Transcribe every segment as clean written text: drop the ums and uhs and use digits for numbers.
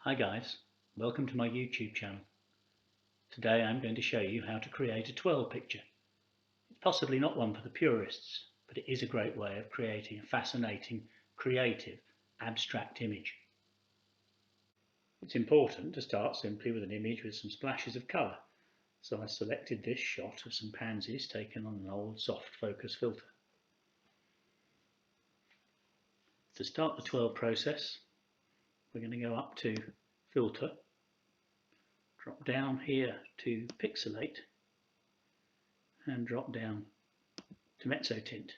Hi guys, welcome to my YouTube channel. Today I'm going to show you how to create a twirl picture. It's possibly not one for the purists, but it is a great way of creating a fascinating, creative, abstract image. It's important to start simply with an image with some splashes of colour, so I selected this shot of some pansies taken on an old soft focus filter. To start the twirl process, we're going to go up to Filter, drop down here to Pixelate, and drop down to Mezzotint.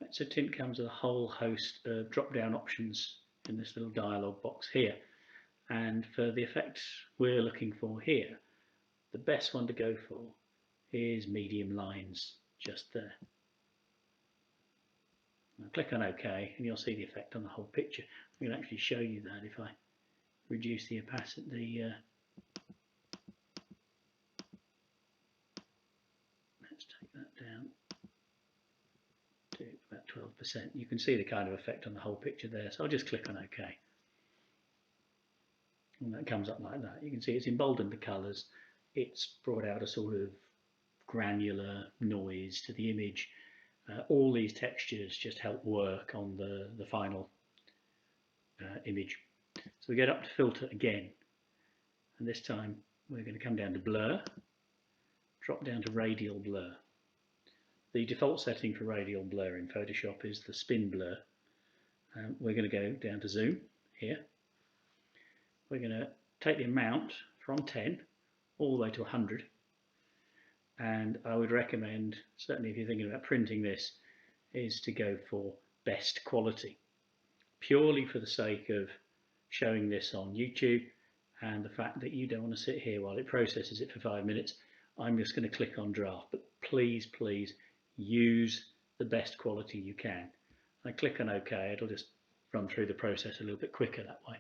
Mezzotint comes with a whole host of drop-down options in this little dialog box here, and for the effects we're looking for here, the best one to go for is medium lines, just there. Now click on OK and you'll see the effect on the whole picture. I can actually show you that if I reduce the opacity. Let's take that down to about 12%. You can see the kind of effect on the whole picture there, so I'll just click on OK. And that comes up like that. You can see it's emboldened the colours, it's brought out a sort of granular noise to the image. All these textures just help work on the final image. So we get up to Filter again, and this time we're going to come down to Blur, drop down to Radial Blur. The default setting for Radial Blur in Photoshop is the Spin Blur. We're going to go down to Zoom here. We're going to take the amount from 10 all the way to 100, and I would recommend, certainly if you're thinking about printing this, is to go for best quality, purely for the sake of showing this on YouTube and the fact that you don't want to sit here while it processes it for 5 minutes. I'm just going to click on draft, but please use the best quality you can. I click on OK, it'll just run through the process a little bit quicker that way.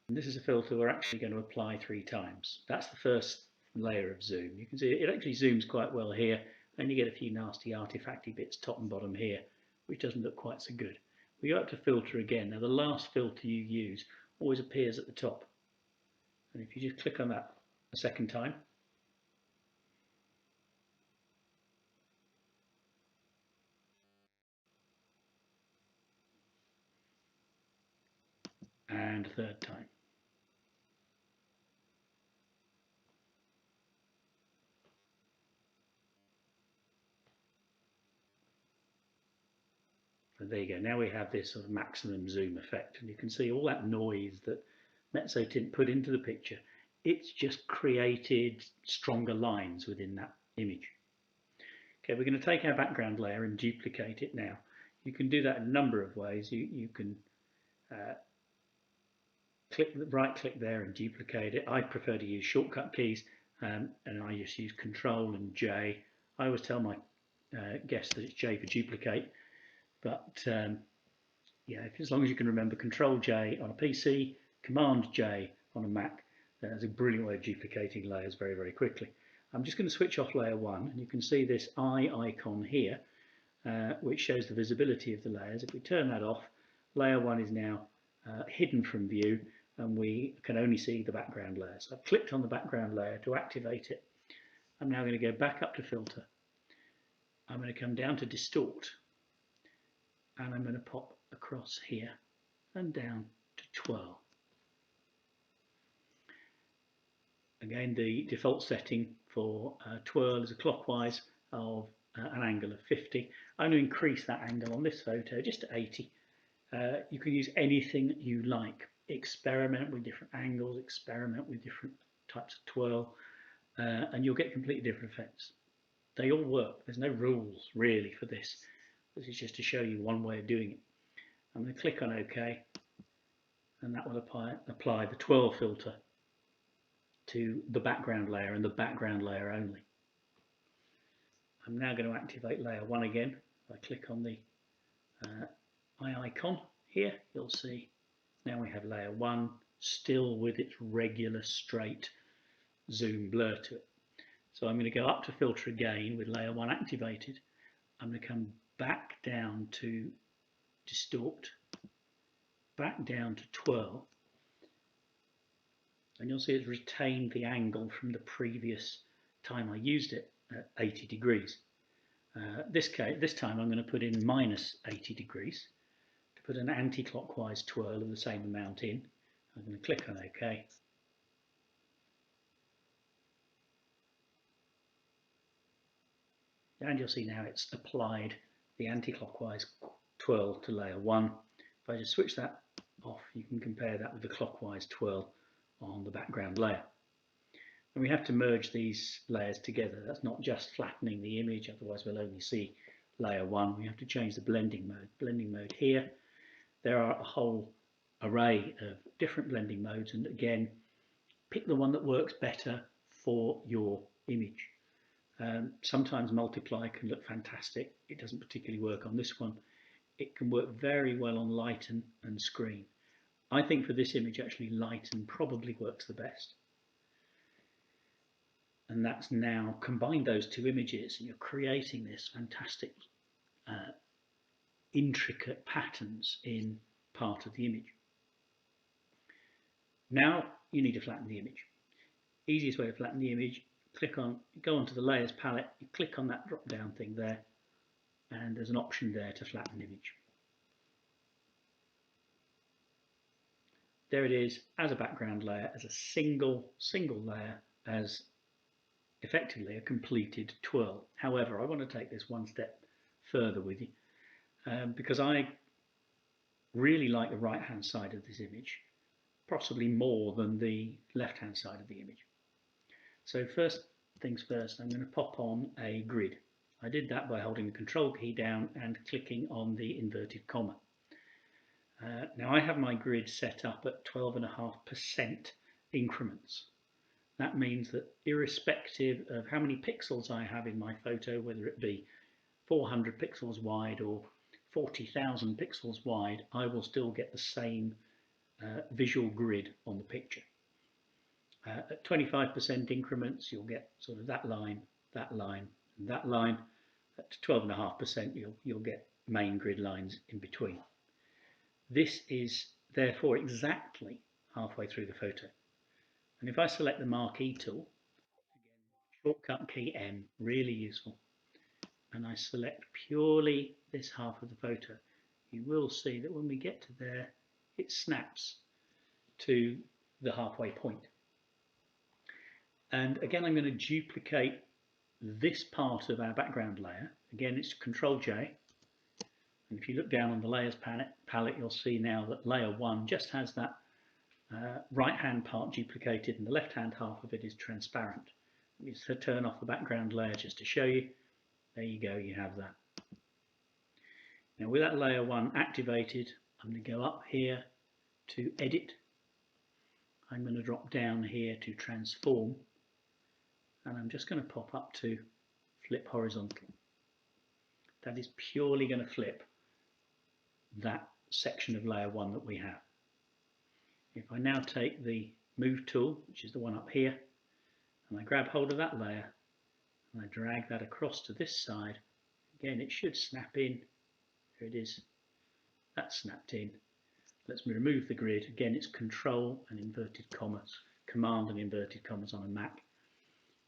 And this is a filter we're actually going to apply 3 times. That's the first layer of zoom. You can see it actually zooms quite well here, and you get a few nasty artifacty bits top and bottom here, which doesn't look quite so good. We go up to Filter again. Now the last filter you use always appears at the top, and if you just click on that a second time, and a third time, so there you go. Now we have this sort of maximum zoom effect, and you can see all that noise that Mezzotint put into the picture. It's just created stronger lines within that image. Okay, we're going to take our background layer and duplicate it now. You can do that in a number of ways. You can right click there and duplicate it. I prefer to use shortcut keys, and I just use Control and J. I always tell my guests that it's J for duplicate, but yeah, as long as you can remember Control J on a PC, Command J on a Mac, that's a brilliant way of duplicating layers very quickly. I'm just going to switch off layer 1, and you can see this eye icon here, which shows the visibility of the layers. If we turn that off, layer 1 is now hidden from view, and we can only see the background layer. So I've clicked on the background layer to activate it. I'm now going to go back up to Filter. I'm going to come down to Distort, and I'm going to pop across here and down to Twirl. Again, the default setting for twirl is a clockwise of an angle of 50. I'm going to increase that angle on this photo just to 80. You can use anything you like. Experiment with different angles, experiment with different types of twirl, and you'll get completely different effects. They all work. There's no rules really for this. This is just to show you one way of doing it. I'm going to click on OK, and that will apply the twirl filter to the background layer and the background layer only. I'm now going to activate layer 1 again. If I click on the eye icon here, you'll see now we have layer 1 still with its regular straight zoom blur to it. So I'm going to go up to Filter again with layer 1 activated. I'm going to come back down to distort, back down to twirl, and you'll see it's retained the angle from the previous time I used it at 80 degrees. This time I'm going to put in minus 80 degrees to put an anti-clockwise twirl of the same amount in. I'm going to click on OK. And you'll see now it's applied the anti-clockwise twirl to layer 1. If I just switch that off, you can compare that with the clockwise twirl on the background layer. And we have to merge these layers together. That's not just flattening the image, otherwise we'll only see layer 1. We have to change the blending mode. Blending mode here. There are a whole array of different blending modes, and again, pick the one that works better for your image. Sometimes multiply can look fantastic. It doesn't particularly work on this one. It can work very well on lighten and screen. I think for this image actually lighten probably works the best. And that's now combined those two images and you're creating this fantastic intricate patterns in part of the image. Now you need to flatten the image. Easiest way to flatten the image, go onto the layers palette, you click on that drop down thing there, and there's an option there to flatten image. There it is as a background layer, as a single layer, as effectively a completed twirl. However, I want to take this one step further with you because I really like the right hand side of this image, possibly more than the left hand side of the image. So first things first, I'm going to pop on a grid. I did that by holding the control key down and clicking on the inverted comma. Now I have my grid set up at 12.5% increments. That means that irrespective of how many pixels I have in my photo, whether it be 400 pixels wide or 40,000 pixels wide, I will still get the same visual grid on the picture. At 25% increments, you'll get sort of that line, that line, and that line. At 12.5%, you'll get main grid lines in between. This is therefore exactly halfway through the photo. And if I select the marquee tool, again, shortcut key M, really useful, and I select purely this half of the photo, you will see that when we get to there, it snaps to the halfway point. And again, I'm going to duplicate this part of our background layer. Again, it's Control J. And if you look down on the layers palette, you'll see now that layer 1 just has that right hand part duplicated and the left hand half of it is transparent. Let me just turn off the background layer just to show you. There you go, you have that. Now with that layer 1 activated, I'm going to go up here to Edit. I'm going to drop down here to Transform, and I'm just going to pop up to Flip Horizontal. That is purely going to flip that section of layer 1 that we have. If I now take the Move tool, which is the one up here, and I grab hold of that layer and I drag that across to this side, again it should snap in. Here it is, that's snapped in. Let's remove the grid. Again, it's Control and inverted commas, Command and inverted commas on a Mac.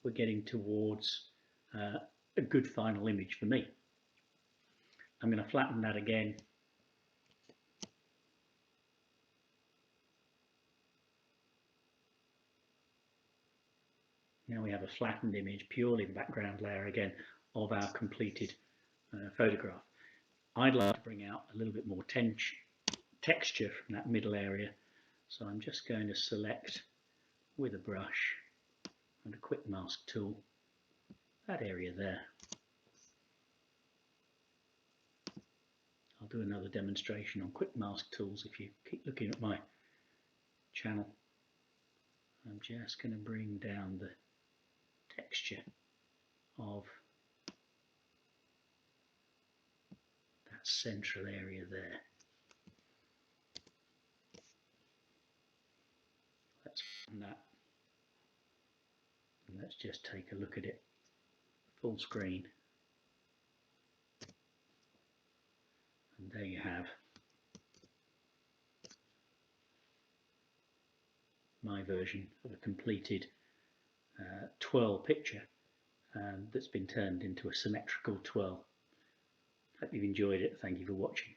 We're getting towards a good final image for me. I'm going to flatten that again. Now we have a flattened image, purely the background layer again of our completed photograph. I'd like to bring out a little bit more texture from that middle area, so I'm just going to select with a brush and a quick mask tool that area there. I'll do another demonstration on quick mask tools if you keep looking at my channel. I'm just going to bring down the texture of that central area there. Let's find that, and let's just take a look at it full screen. And there you have my version of a completed twirl picture that's been turned into a symmetrical twirl. Hope you've enjoyed it. Thank you for watching.